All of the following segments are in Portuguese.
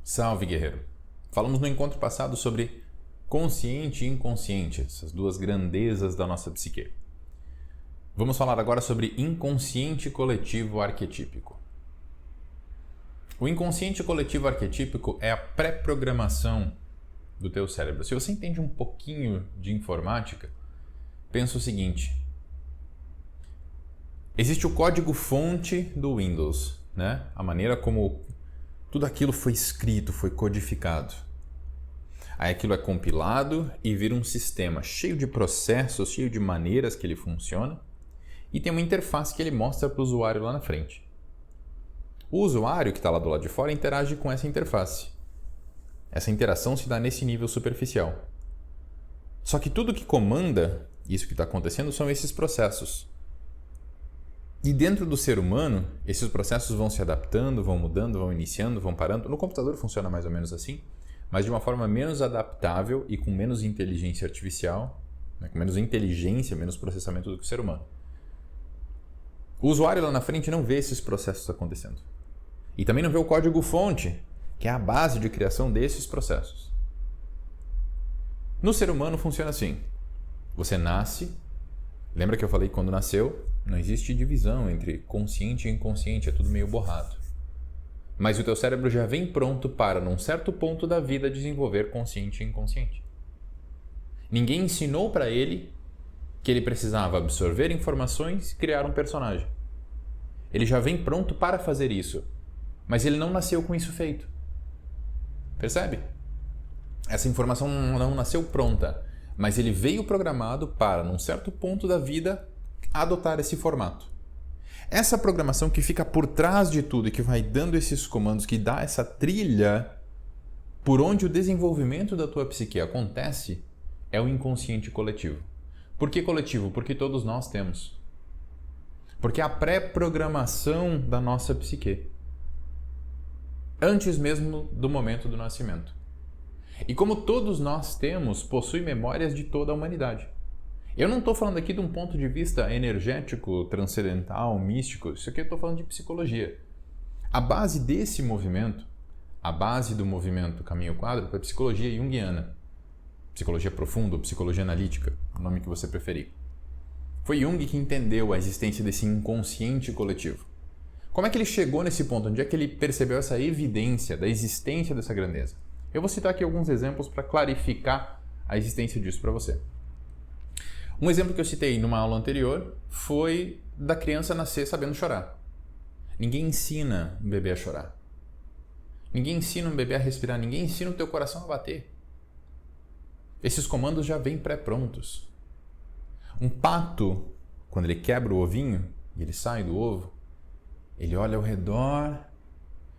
Salve, guerreiro! Falamos no encontro passado sobre consciente e inconsciente, essas duas grandezas da nossa psique. Vamos falar agora sobre inconsciente coletivo arquetípico. O inconsciente coletivo arquetípico é a pré-programação do teu cérebro. Se você entende um pouquinho de informática, pensa o seguinte. Existe o código-fonte do Windows, né? A maneira como tudo aquilo foi escrito, foi codificado. Aí aquilo é compilado e vira um sistema cheio de processos, cheio de maneiras que ele funciona e tem uma interface que ele mostra para o usuário lá na frente. O usuário que está lá do lado de fora interage com essa interface. Essa interação se dá nesse nível superficial. Só que tudo que comanda isso que está acontecendo são esses processos. E dentro do ser humano, esses processos vão se adaptando, vão mudando, vão iniciando, vão parando. No computador funciona mais ou menos assim, mas de uma forma menos adaptável e com menos inteligência artificial, né, com menos inteligência, menos processamento do que o ser humano. O usuário lá na frente não vê esses processos acontecendo. E também não vê o código-fonte, que é a base de criação desses processos. No ser humano funciona assim. Você nasce. Lembra que eu falei que quando nasceu, não existe divisão entre consciente e inconsciente, é tudo meio borrado. Mas o teu cérebro já vem pronto para, num certo ponto da vida, desenvolver consciente e inconsciente. Ninguém ensinou para ele que ele precisava absorver informações e criar um personagem. Ele já vem pronto para fazer isso, mas ele não nasceu com isso feito. Percebe? Essa informação não nasceu pronta, mas ele veio programado para, num certo ponto da vida, adotar esse formato. Essa programação que fica por trás de tudo e que vai dando esses comandos, que dá essa trilha por onde o desenvolvimento da tua psique acontece, é o inconsciente coletivo. Por que coletivo? Porque todos nós temos. Porque é a pré-programação da nossa psique. Antes mesmo do momento do nascimento. E como todos nós temos, possui memórias de toda a humanidade. Eu não estou falando aqui de um ponto de vista energético, transcendental, místico. Isso aqui eu estou falando de psicologia. A base desse movimento, a base do movimento Caminho Quádruplo é psicologia junguiana. Psicologia profunda ou psicologia analítica, o nome que você preferir. Foi Jung que entendeu a existência desse inconsciente coletivo. Como é que ele chegou nesse ponto? Onde é que ele percebeu essa evidência da existência dessa grandeza? Eu vou citar aqui alguns exemplos para clarificar a existência disso para você. Um exemplo que eu citei numa aula anterior foi da criança nascer sabendo chorar. Ninguém ensina um bebê a chorar. Ninguém ensina um bebê a respirar. Ninguém ensina o teu coração a bater. Esses comandos já vêm pré-prontos. Um pato, quando ele quebra o ovinho e ele sai do ovo, ele olha ao redor,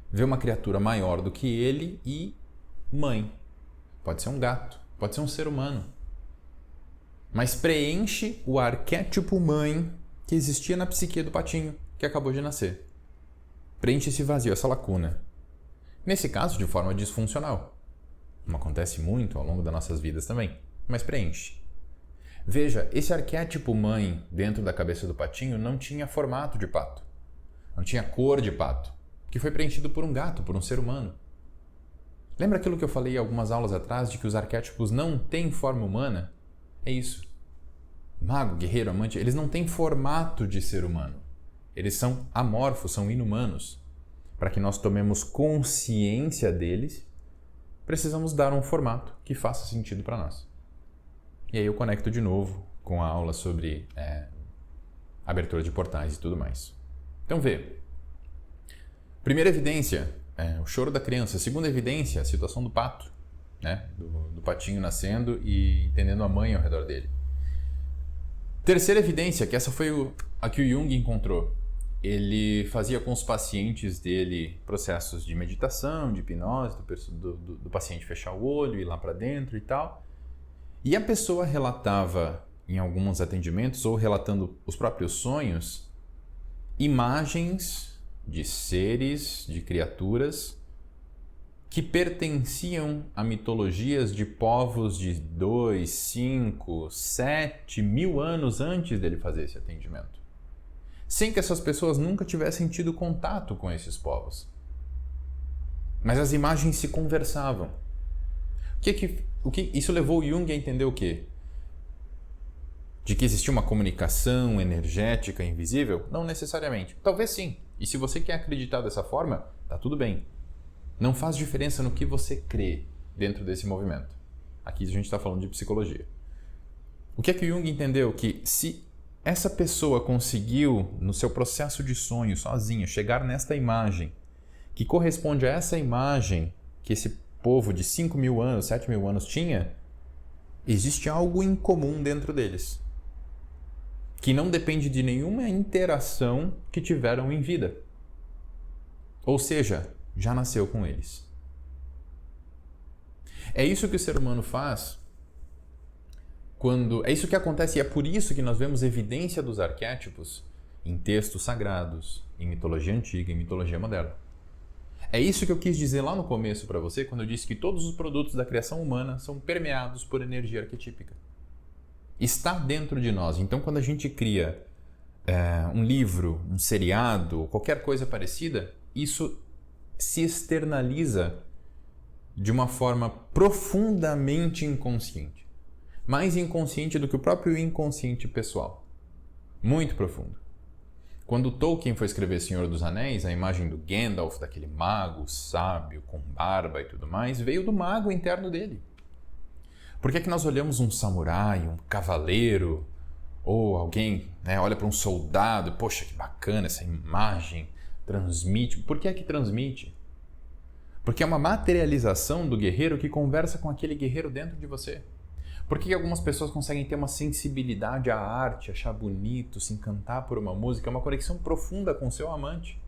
vê uma criatura maior do que ele e mãe. Pode ser um gato, pode ser um ser humano. Mas preenche o arquétipo mãe que existia na psique do patinho que acabou de nascer. Preenche esse vazio, essa lacuna. Nesse caso, de forma disfuncional. Como acontece muito ao longo das nossas vidas também, mas preenche. Veja, esse arquétipo mãe dentro da cabeça do patinho não tinha formato de pato. Não tinha cor de pato, que foi preenchido por um gato, por um ser humano. Lembra aquilo que eu falei algumas aulas atrás de que os arquétipos não têm forma humana? É isso. Mago, guerreiro, amante, eles não têm formato de ser humano. Eles são amorfos, são inumanos. Para que nós tomemos consciência deles, precisamos dar um formato que faça sentido para nós. E aí eu conecto de novo com a aula sobre abertura de portais e tudo mais. Então vê. Primeira evidência, o choro da criança. Segunda evidência, a situação do pato, né? Do patinho nascendo e entendendo a mãe ao redor dele. Terceira evidência, que essa foi a que o Jung encontrou. Ele fazia com os pacientes dele processos de meditação, de hipnose, do paciente fechar o olho, ir lá para dentro e tal. E a pessoa relatava em alguns atendimentos, ou relatando os próprios sonhos, imagens de seres, de criaturas que pertenciam a mitologias de povos de 2, 5, 7 mil anos antes dele fazer esse atendimento. Sem que essas pessoas nunca tivessem tido contato com esses povos. Mas as imagens se conversavam. Isso levou Jung a entender o quê? De que existia uma comunicação energética invisível? Não necessariamente. Talvez sim. E se você quer acreditar dessa forma, tá tudo bem. Não faz diferença no que você crê dentro desse movimento. Aqui a gente está falando de psicologia. O que Jung entendeu? Que se essa pessoa conseguiu, no seu processo de sonho, sozinho, chegar nesta imagem, que corresponde a essa imagem que esse povo de 5.000 anos, 7.000 anos tinha, existe algo em comum dentro deles, que não depende de nenhuma interação que tiveram em vida. Ou seja, já nasceu com eles. É isso que o ser humano faz é isso que acontece e é por isso que nós vemos evidência dos arquétipos em textos sagrados, em mitologia antiga, em mitologia moderna. É isso que eu quis dizer lá no começo para você, quando eu disse que todos os produtos da criação humana são permeados por energia arquetípica. Está dentro de nós. Então, quando a gente cria um livro, um seriado, qualquer coisa parecida, isso se externaliza de uma forma profundamente inconsciente. Mais inconsciente do que o próprio inconsciente pessoal. Muito profundo. Quando Tolkien foi escrever Senhor dos Anéis, a imagem do Gandalf, daquele mago sábio, com barba e tudo mais, veio do mago interno dele. Por que é que nós olhamos um samurai, um cavaleiro, ou alguém olha para um soldado, poxa, que bacana essa imagem, transmite. Por que é que transmite? Porque é uma materialização do guerreiro que conversa com aquele guerreiro dentro de você. Por que algumas pessoas conseguem ter uma sensibilidade à arte, achar bonito, se encantar por uma música? É uma conexão profunda com o seu amante.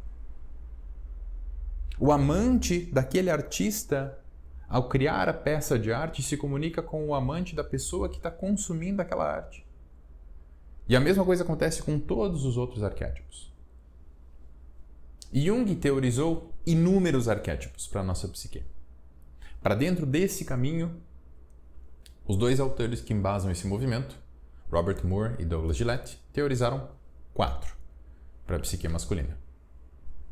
O amante daquele artista, ao criar a peça de arte, se comunica com o amante da pessoa que está consumindo aquela arte. E a mesma coisa acontece com todos os outros arquétipos. Jung teorizou inúmeros arquétipos para a nossa psique. Para dentro desse caminho, os dois autores que embasam esse movimento, Robert Moore e Douglas Gillette, teorizaram 4 para a psique masculina: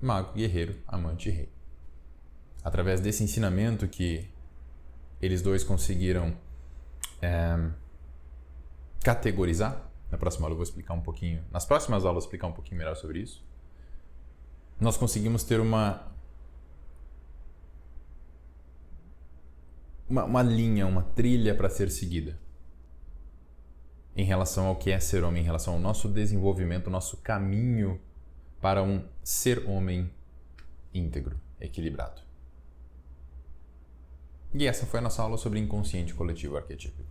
mago, guerreiro, amante e rei. Através desse ensinamento que eles dois conseguiram categorizar, na próxima aula eu vou explicar um pouquinho, nas próximas aulas eu vou explicar um pouquinho melhor sobre isso, nós conseguimos ter uma linha, uma trilha para ser seguida em relação ao que é ser homem, em relação ao nosso desenvolvimento, o nosso caminho para um ser homem íntegro, equilibrado. E essa foi a nossa aula sobre inconsciente coletivo arquetípico.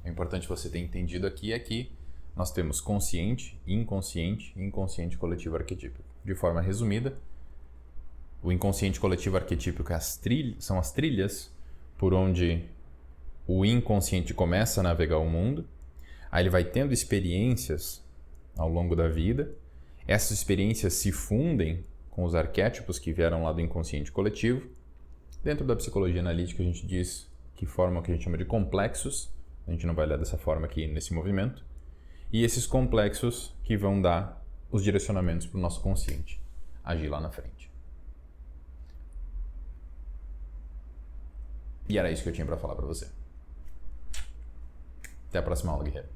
O importante você ter entendido aqui é que nós temos consciente, inconsciente e inconsciente coletivo arquetípico. De forma resumida, o inconsciente coletivo arquetípico são as trilhas por onde o inconsciente começa a navegar o mundo, aí ele vai tendo experiências ao longo da vida, essas experiências se fundem com os arquétipos que vieram lá do inconsciente coletivo. Dentro da psicologia analítica a gente diz que formam o que a gente chama de complexos, a gente não vai olhar dessa forma aqui nesse movimento, e esses complexos que vão dar os direcionamentos para o nosso consciente agir lá na frente. E era isso que eu tinha para falar para você. Até a próxima aula, guerreiro.